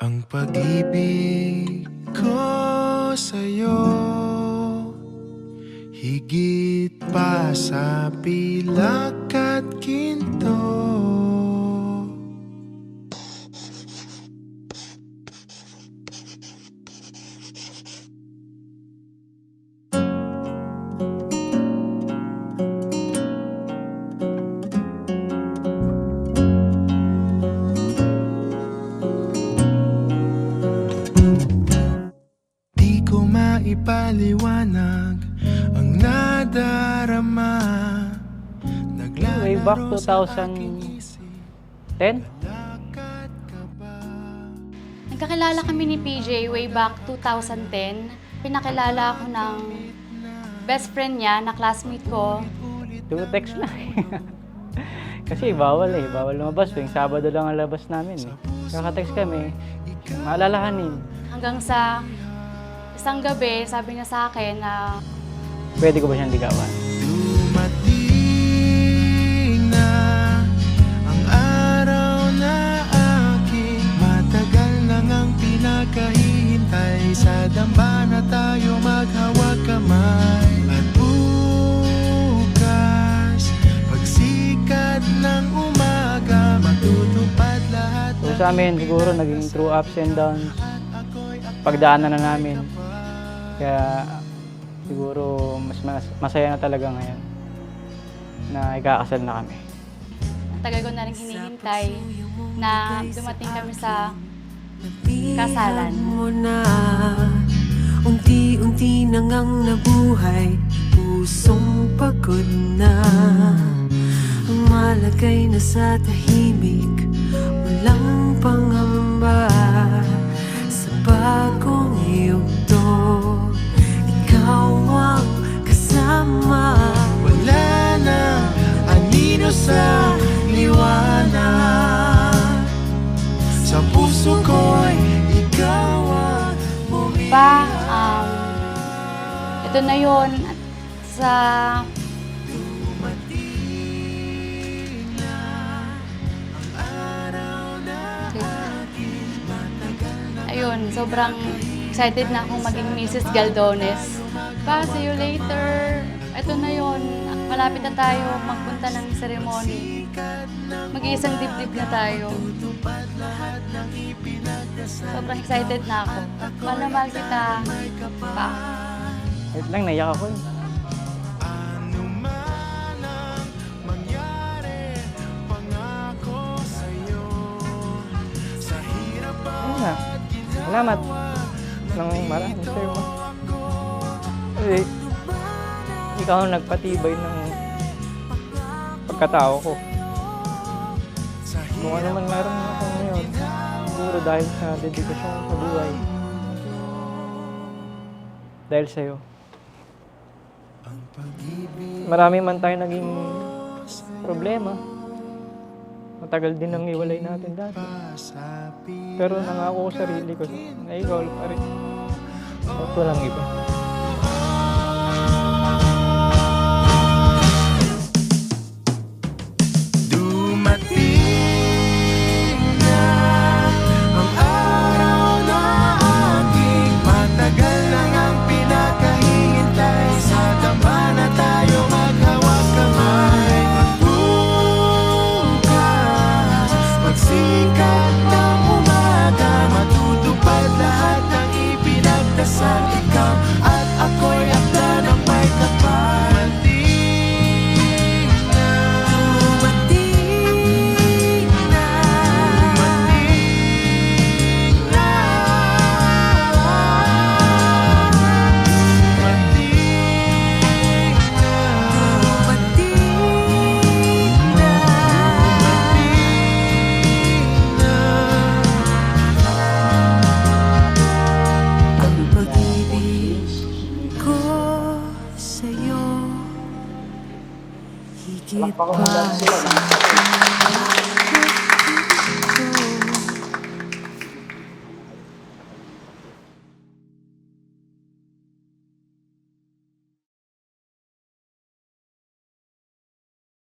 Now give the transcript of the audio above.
Ang pag-ibig ko sa'yo, higit pa sa pilak at ginto. Di ko maipaliwanag ang nadarama. Way back 2010? Nagkakilala kami ni PJ way back 2010. Pinakilala ako ng best friend niya na classmate ko. Through text lang. Kasi bawal lumabas. Yung Sabado lang ang labas namin. Kaka-text kami, maalalahanin. Hanggang sa isang gabi, sabi niya sa akin na Pwede ko ba siyang ligawan? Dumating na ang araw na aking matagal nang ang pinakahihintay. Sa dambana tayo maghawag kamay. At bukas, pagsikat ng umaga, matutupad lahat. So sa amin, siguro naging through ups and downs. Pagdaanan na namin. Kaya siguro mas masaya na talaga ngayon na ikakasal na kami. ang tagal ko na rin hinihintay na dumating kami sa kasalan. Mo na, unti-unti nang ang nabuhay, pusong pagod na. Ang malagay na sa tahimik, walang pangamba. Sa bagong yugto, ikaw ang kasama. Wala na anino sa liwanag. Sa puso ko'y ikaw ang Pa, ito na yun. Sa ayun, sobrang excited na akong maging Mrs. Galdones. Pa, see you later. Ito na yun. Malapit na tayo magpunta ng ceremony. Mag-iisang dibdib na tayo. Sobrang excited na ako. Mahal na mahal kita, Pa. Wait lang, naiyak ako eh. ano man ang mangyari, pangako sa'yo. Sa hirap Ayun na. Salamat. Nang marami sa'yo. Eh, ikaw ang nagpatibay ng pagkatao ko. Kung ano man meron ako ngayon, siguro dahil sa dedikasyon sa buhay. Dahil sa'yo. Marami man tayo naging problema. Matagal din ang iwalay natin dati. Pero nangako ko sa sarili ko na ikaw pa rin. At walang iba. dumating na ang araw na aking matagal nang ang pinakahihintay. Sa dambana tayo maghawag kamay. Bukas, pagsikat ng umaga, matutupad lahat ng ipinagdasal. Ikaw at ako'y akda ng may kapal. Higit pa sa